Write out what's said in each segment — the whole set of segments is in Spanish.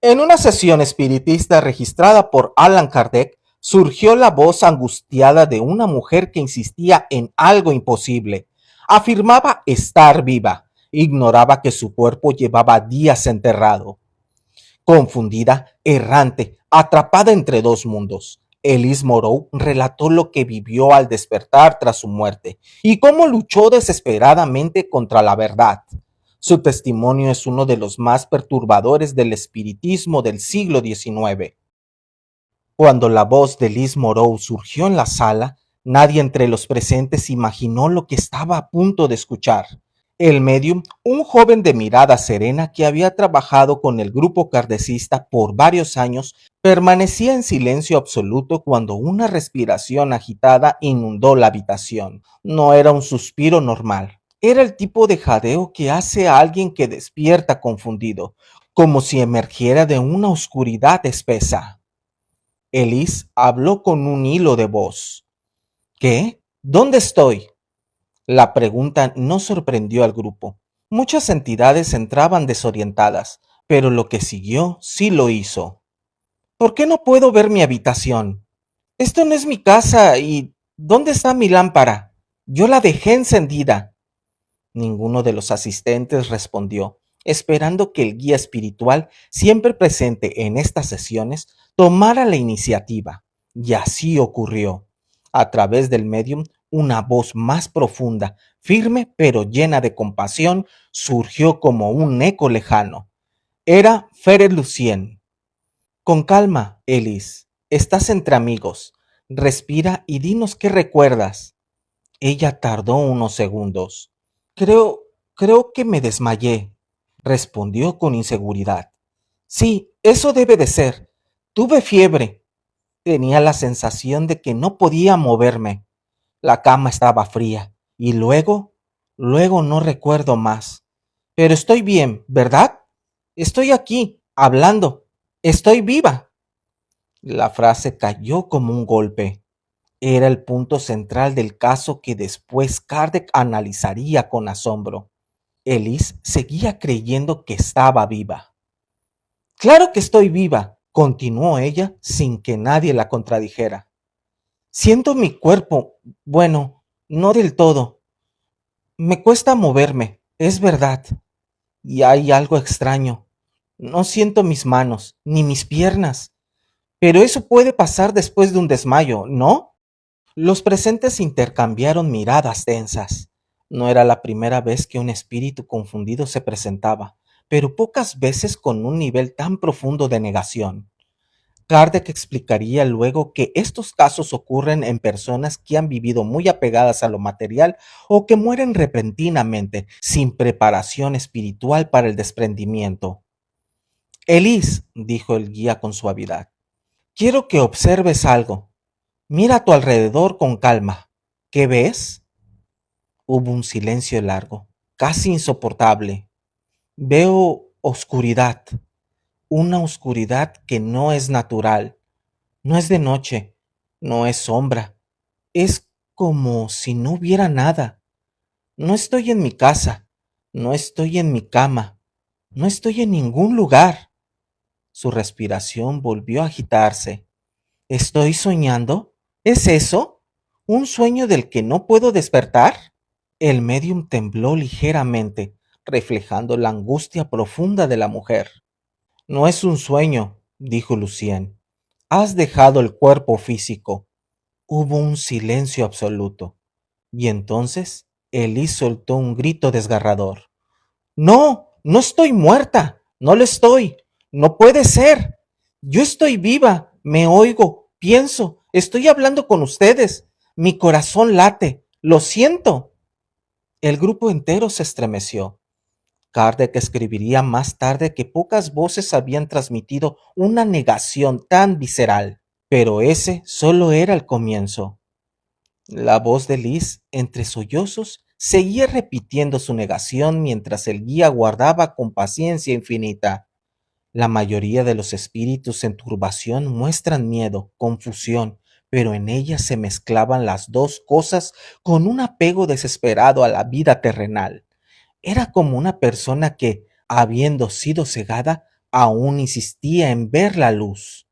En una sesión espiritista registrada por Allan Kardec, surgió la voz angustiada de una mujer que insistía en algo imposible. Afirmaba estar viva, ignoraba que su cuerpo llevaba días enterrado. Confundida, errante, atrapada entre dos mundos, Elise Moreau relató lo que vivió al despertar tras su muerte y cómo luchó desesperadamente contra la verdad. Su testimonio es uno de los más perturbadores del espiritismo del siglo XIX. Cuando la voz de Liz Moreau surgió en la sala, nadie entre los presentes imaginó lo que estaba a punto de escuchar. El medium, un joven de mirada serena que había trabajado con el grupo kardecista por varios años, permanecía en silencio absoluto cuando una respiración agitada inundó la habitación. No era un suspiro normal. Era el tipo de jadeo que hace a alguien que despierta confundido, como si emergiera de una oscuridad espesa. Elise habló con un hilo de voz. ¿Qué? ¿Dónde estoy? La pregunta no sorprendió al grupo. Muchas entidades entraban desorientadas, pero lo que siguió sí lo hizo. ¿Por qué no puedo ver mi habitación? Esto no es mi casa y ¿dónde está mi lámpara? Yo la dejé encendida. Ninguno de los asistentes respondió, esperando que el guía espiritual, siempre presente en estas sesiones, tomara la iniciativa. Y así ocurrió. A través del medium, una voz más profunda, firme pero llena de compasión, surgió como un eco lejano. Era Fere Lucien. Con calma, Elise. Estás entre amigos. Respira y dinos qué recuerdas. Ella tardó unos segundos. Creo que me desmayé, respondió con inseguridad. Sí, eso debe de ser. Tuve fiebre. Tenía la sensación de que no podía moverme. La cama estaba fría. Y luego no recuerdo más. Pero estoy bien, ¿verdad? Estoy aquí, hablando. Estoy viva. La frase cayó como un golpe. Era el punto central del caso que después Kardec analizaría con asombro. Elise seguía creyendo que estaba viva. Claro que estoy viva, continuó ella sin que nadie la contradijera. Siento mi cuerpo, bueno, no del todo. Me cuesta moverme, es verdad. Y hay algo extraño. No siento mis manos, ni mis piernas. Pero eso puede pasar después de un desmayo, ¿no? Los presentes intercambiaron miradas tensas. No era la primera vez que un espíritu confundido se presentaba, pero pocas veces con un nivel tan profundo de negación. Kardec explicaría luego que estos casos ocurren en personas que han vivido muy apegadas a lo material o que mueren repentinamente, sin preparación espiritual para el desprendimiento. Elise, dijo el guía con suavidad, quiero que observes algo. Mira a tu alrededor con calma. ¿Qué ves? Hubo un silencio largo, casi insoportable. Veo oscuridad, una oscuridad que no es natural, no es de noche, no es sombra, es como si no hubiera nada. No estoy en mi casa, no estoy en mi cama, no estoy en ningún lugar. Su respiración volvió a agitarse. ¿Estoy soñando? ¿Es eso? ¿Un sueño del que no puedo despertar? El medium tembló ligeramente, reflejando la angustia profunda de la mujer. No es un sueño, dijo Lucien. Has dejado el cuerpo físico. Hubo un silencio absoluto. Y entonces Elise soltó un grito desgarrador. No, no estoy muerta. No lo estoy. No puede ser. Yo estoy viva. Me oigo. Pienso. Estoy hablando con ustedes. Mi corazón late. Lo siento. El grupo entero se estremeció. Kardec escribiría más tarde que pocas voces habían transmitido una negación tan visceral, pero ese solo era el comienzo. La voz de Liz, entre sollozos, seguía repitiendo su negación mientras el guía guardaba con paciencia infinita. La mayoría de los espíritus en turbación muestran miedo, confusión, pero en ella se mezclaban las dos cosas con un apego desesperado a la vida terrenal. Era como una persona que, habiendo sido cegada, aún insistía en ver la luz.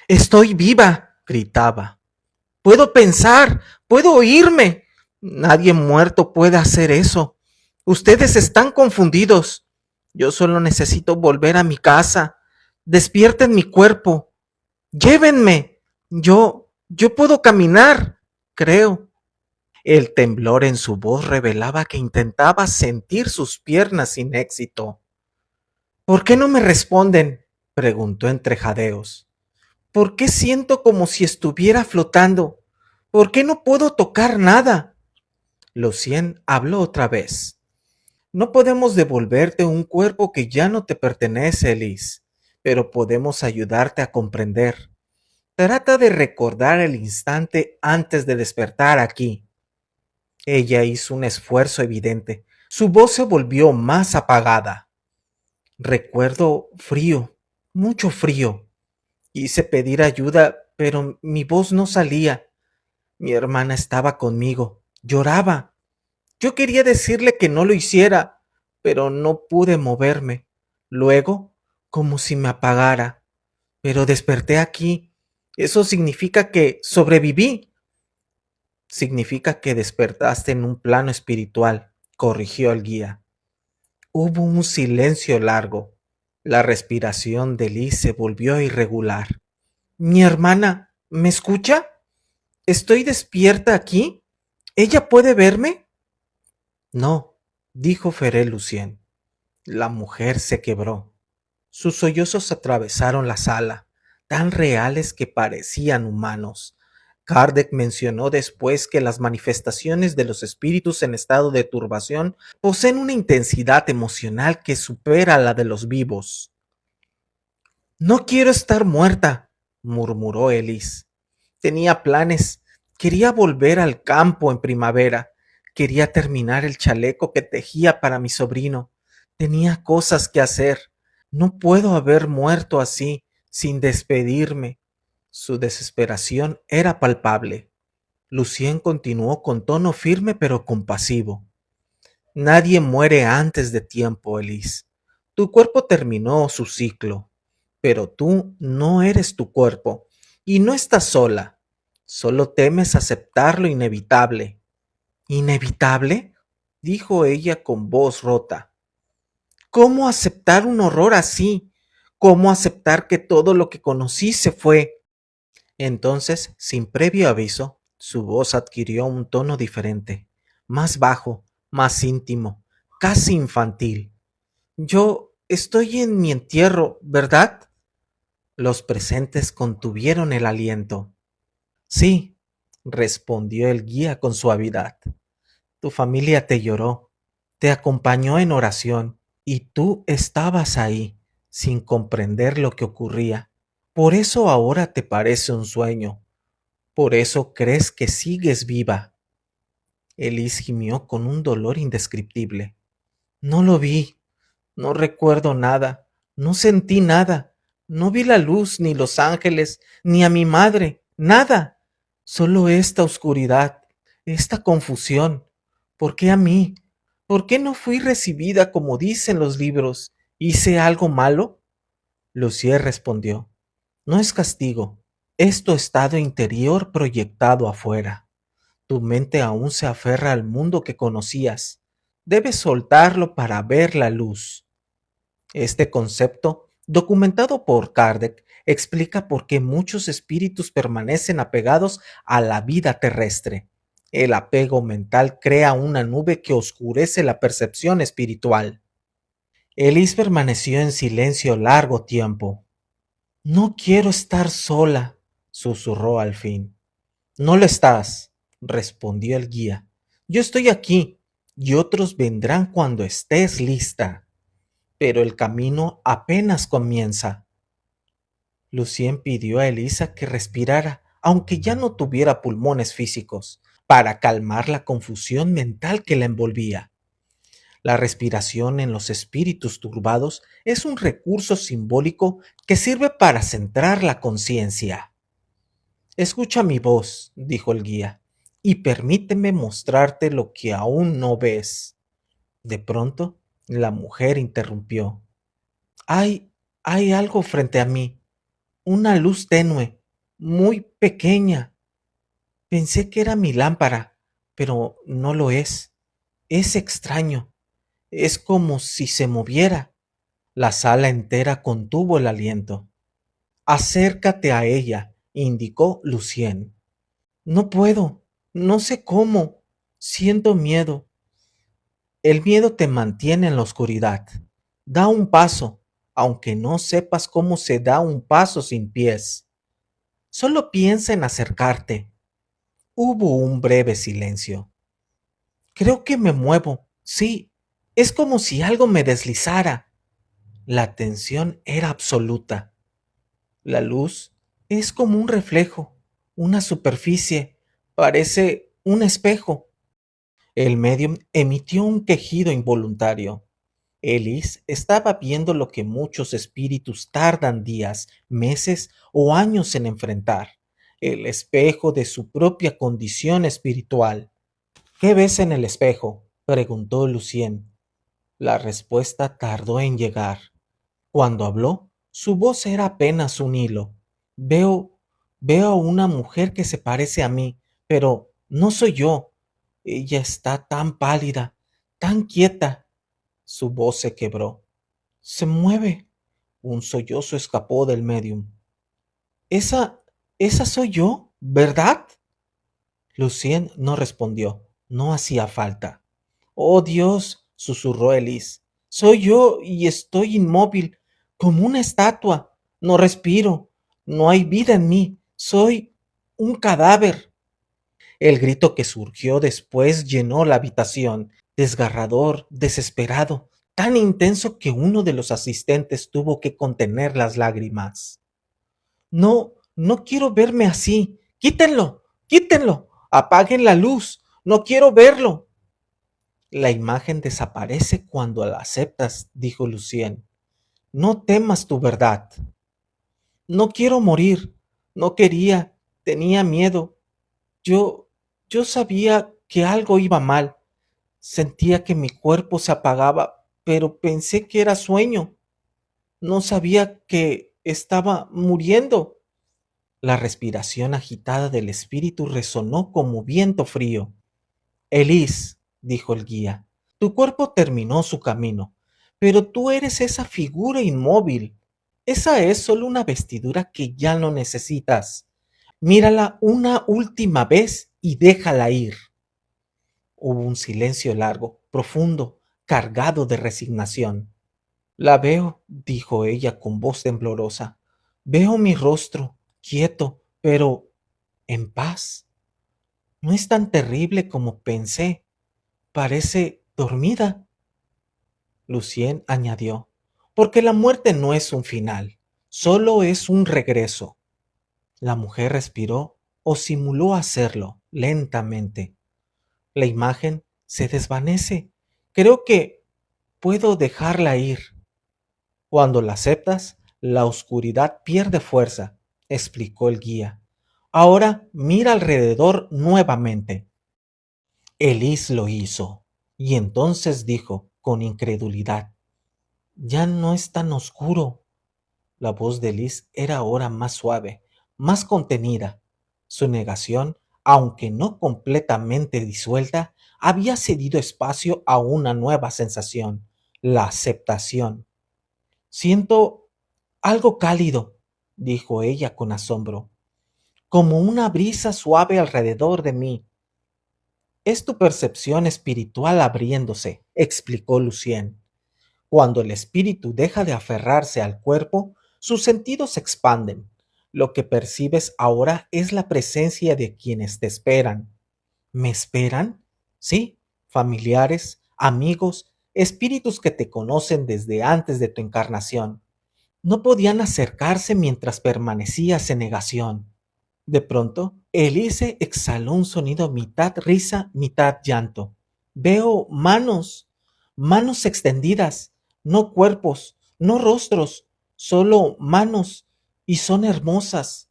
«Estoy viva», gritaba. «Puedo pensar, puedo oírme. Nadie muerto puede hacer eso. Ustedes están confundidos. Yo solo necesito volver a mi casa. Despierten mi cuerpo. Llévenme. Yo puedo caminar, creo». El temblor en su voz revelaba que intentaba sentir sus piernas sin éxito. «¿Por qué no me responden?», preguntó entre jadeos. «¿Por qué siento como si estuviera flotando? ¿Por qué no puedo tocar nada?». Lucien habló otra vez. «No podemos devolverte un cuerpo que ya no te pertenece, Elise, pero podemos ayudarte a comprender. Trata de recordar el instante antes de despertar aquí». Ella hizo un esfuerzo evidente. Su voz se volvió más apagada. «Recuerdo frío, mucho frío. Quise pedir ayuda, pero mi voz no salía. Mi hermana estaba conmigo. Lloraba. Yo quería decirle que no lo hiciera, pero no pude moverme. Luego, como si me apagara. Pero desperté aquí. Eso significa que sobreviví». «Significa que despertaste en un plano espiritual», corrigió el guía. Hubo un silencio largo. La respiración de Liz se volvió irregular. «Mi hermana, ¿me escucha? ¿Estoy despierta aquí? ¿Ella puede verme?». «No», dijo Feré Lucien. La mujer se quebró. Sus sollozos atravesaron la sala, tan reales que parecían humanos. Kardec mencionó después que las manifestaciones de los espíritus en estado de turbación poseen una intensidad emocional que supera la de los vivos. «No quiero estar muerta», murmuró Elise. «Tenía planes. Quería volver al campo en primavera. Quería terminar el chaleco que tejía para mi sobrino. Tenía cosas que hacer. No puedo haber muerto así, sin despedirme». Su desesperación era palpable. Lucien continuó con tono firme pero compasivo. «Nadie muere antes de tiempo, Elise. Tu cuerpo terminó su ciclo, pero tú no eres tu cuerpo y no estás sola. Solo temes aceptar lo inevitable». «¿Inevitable?», dijo ella con voz rota. «¿Cómo aceptar un horror así? ¿Cómo aceptar que todo lo que conocí se fue?». Entonces, sin previo aviso, su voz adquirió un tono diferente, más bajo, más íntimo, casi infantil. «Yo estoy en mi entierro, ¿verdad?». Los presentes contuvieron el aliento. «Sí», respondió el guía con suavidad. «Tu familia te lloró, te acompañó en oración, y tú estabas ahí, sin comprender lo que ocurría. Por eso ahora te parece un sueño. Por eso crees que sigues viva». Elise gimió con un dolor indescriptible. «No lo vi, no recuerdo nada, no sentí nada, no vi la luz, ni los ángeles, ni a mi madre, nada. Solo esta oscuridad, esta confusión. ¿Por qué a mí? ¿Por qué no fui recibida como dicen los libros? ¿Hice algo malo?». Lucier respondió: «No es castigo, es tu estado interior proyectado afuera. Tu mente aún se aferra al mundo que conocías. Debes soltarlo para ver la luz». Este concepto, documentado por Kardec, explica por qué muchos espíritus permanecen apegados a la vida terrestre. El apego mental crea una nube que oscurece la percepción espiritual. Elise permaneció en silencio largo tiempo. «No quiero estar sola», susurró al fin. «No lo estás», respondió el guía. «Yo estoy aquí y otros vendrán cuando estés lista. Pero el camino apenas comienza». Lucien pidió a Elisa que respirara, aunque ya no tuviera pulmones físicos, para calmar la confusión mental que la envolvía. La respiración en los espíritus turbados es un recurso simbólico que sirve para centrar la conciencia. «Escucha mi voz», dijo el guía, «y permíteme mostrarte lo que aún no ves». De pronto, la mujer interrumpió. «Hay Hay algo frente a mí, una luz tenue, muy pequeña. Pensé que era mi lámpara, pero no lo es. Es extraño. Es como si se moviera. La sala entera contuvo el aliento. Acércate a ella, indicó Lucien. No puedo, no sé cómo. Siento miedo. El miedo te mantiene en la oscuridad. Da un paso, aunque no sepas cómo se da un paso sin pies. Solo piensa en acercarte. Hubo un breve silencio. Creo que me muevo. Sí, es como si algo me deslizara. La tensión era absoluta. La luz es como un reflejo, una superficie, parece un espejo. El medium emitió un quejido involuntario. Ellis estaba viendo lo que muchos espíritus tardan días, meses o años en enfrentar, el espejo de su propia condición espiritual. ¿Qué ves en el espejo?, preguntó Lucien. La respuesta tardó en llegar. Cuando habló, su voz era apenas un hilo. Veo, veo a una mujer que se parece a mí, pero no soy yo. Ella está tan pálida, tan quieta. Su voz se quebró. Se mueve. Un sollozo escapó del medium. Esa, esa soy yo, ¿verdad? Lucien no respondió. No hacía falta. Oh Dios, susurró Elise. Soy yo y estoy inmóvil, como una estatua. No respiro. No hay vida en mí. Soy un cadáver. El grito que surgió después llenó la habitación, desgarrador, desesperado, tan intenso que uno de los asistentes tuvo que contener las lágrimas. No, no quiero verme así. Quítenlo, quítenlo. Apaguen la luz. No quiero verlo. La imagen desaparece cuando la aceptas, dijo Lucien. No temas tu verdad. No quiero morir. No quería. Tenía miedo. Yo, yo sabía que algo iba mal. Sentía que mi cuerpo se apagaba, pero pensé que era sueño. No sabía que estaba muriendo. La respiración agitada del espíritu resonó como viento frío. Elise, dijo el guía, tu cuerpo terminó su camino, pero tú eres esa figura inmóvil. Esa es solo una vestidura que ya no necesitas. Mírala una última vez y déjala ir. Hubo un silencio largo, profundo, cargado de resignación. La veo, dijo ella con voz temblorosa. Veo mi rostro, quieto, pero en paz. No es tan terrible como pensé. Parece dormida. Lucien añadió, porque la muerte no es un final, solo es un regreso. La mujer respiró o simuló hacerlo lentamente. La imagen se desvanece. Creo que puedo dejarla ir. Cuando la aceptas, la oscuridad pierde fuerza, explicó el guía. Ahora mira alrededor nuevamente. Elise lo hizo, y entonces dijo con incredulidad, ya no es tan oscuro. La voz de Elise era ahora más suave, más contenida. Su negación, aunque no completamente disuelta, había cedido espacio a una nueva sensación, la aceptación. Siento algo cálido, dijo ella con asombro, como una brisa suave alrededor de mí. Es tu percepción espiritual abriéndose, explicó Lucien. Cuando el espíritu deja de aferrarse al cuerpo, sus sentidos se expanden. Lo que percibes ahora es la presencia de quienes te esperan. ¿Me esperan? Sí, familiares, amigos, espíritus que te conocen desde antes de tu encarnación. No podían acercarse mientras permanecías en negación. De pronto, Elise exhaló un sonido mitad risa, mitad llanto. Veo manos, manos extendidas, no cuerpos, no rostros, solo manos, y son hermosas.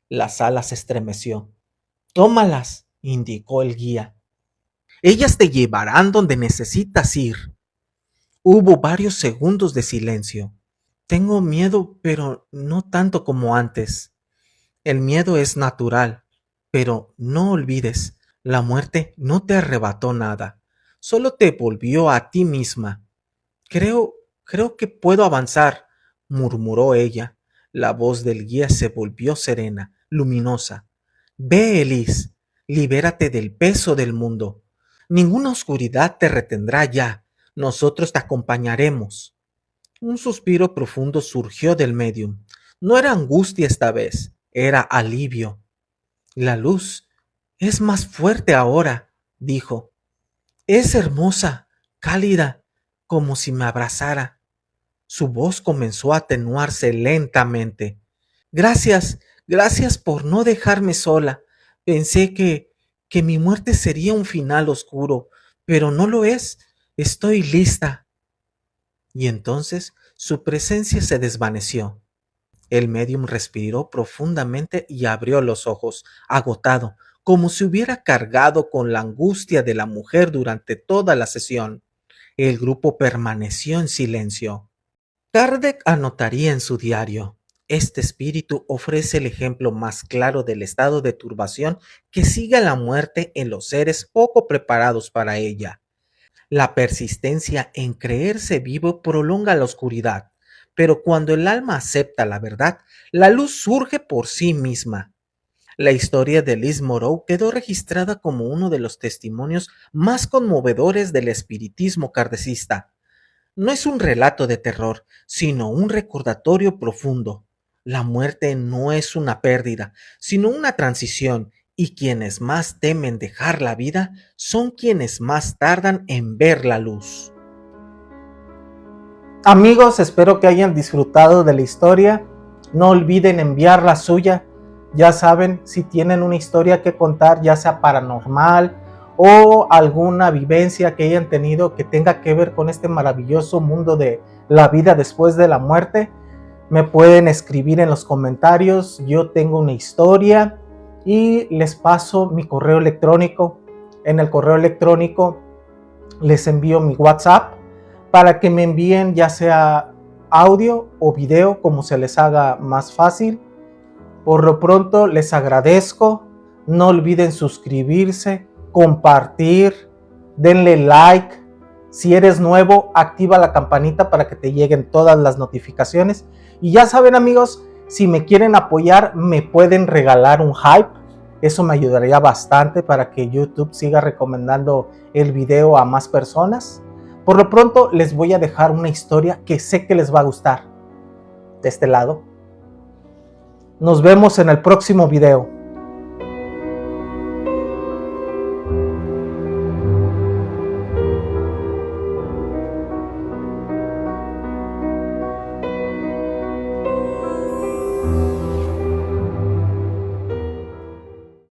La sala se estremeció. Tómalas, indicó el guía. Ellas te llevarán donde necesitas ir. Hubo varios segundos de silencio. Tengo miedo, pero no tanto como antes. El miedo es natural, pero no olvides, la muerte no te arrebató nada, solo te volvió a ti misma. Creo que puedo avanzar, murmuró ella. La voz del guía se volvió serena, luminosa. Ve, Elise, libérate del peso del mundo. Ninguna oscuridad te retendrá ya. Nosotros te acompañaremos. Un suspiro profundo surgió del medium. No era angustia esta vez, era alivio. La luz es más fuerte ahora, dijo. Es hermosa, cálida, como si me abrazara. Su voz comenzó a atenuarse lentamente. Gracias, gracias por no dejarme sola. Pensé que mi muerte sería un final oscuro, pero no lo es. Estoy lista. Y entonces su presencia se desvaneció. El médium respiró profundamente y abrió los ojos, agotado, como si hubiera cargado con la angustia de la mujer durante toda la sesión. El grupo permaneció en silencio. Kardec anotaría en su diario: este espíritu ofrece el ejemplo más claro del estado de turbación que sigue a la muerte en los seres poco preparados para ella. La persistencia en creerse vivo prolonga la oscuridad, pero cuando el alma acepta la verdad, la luz surge por sí misma. La historia de Liz Moreau quedó registrada como uno de los testimonios más conmovedores del espiritismo kardecista. No es un relato de terror, sino un recordatorio profundo. La muerte no es una pérdida, sino una transición, y quienes más temen dejar la vida son quienes más tardan en ver la luz. Amigos, espero que hayan disfrutado de la historia. No olviden enviar la suya. Ya saben, si tienen una historia que contar, ya sea paranormal o alguna vivencia que hayan tenido que tenga que ver con este maravilloso mundo de la vida después de la muerte, me pueden escribir en los comentarios. Yo tengo una historia y les paso mi correo electrónico. En el correo electrónico les envío mi WhatsApp para que me envíen ya sea audio o video, como se les haga más fácil. Por lo pronto les agradezco. No olviden suscribirse, compartir, denle like. Si eres nuevo, activa la campanita para que te lleguen todas las notificaciones. Y ya saben, amigos, si me quieren apoyar, me pueden regalar un hype. Eso me ayudaría bastante para que YouTube siga recomendando el video a más personas. Por lo pronto les voy a dejar una historia que sé que les va a gustar. De este lado. Nos vemos en el próximo video.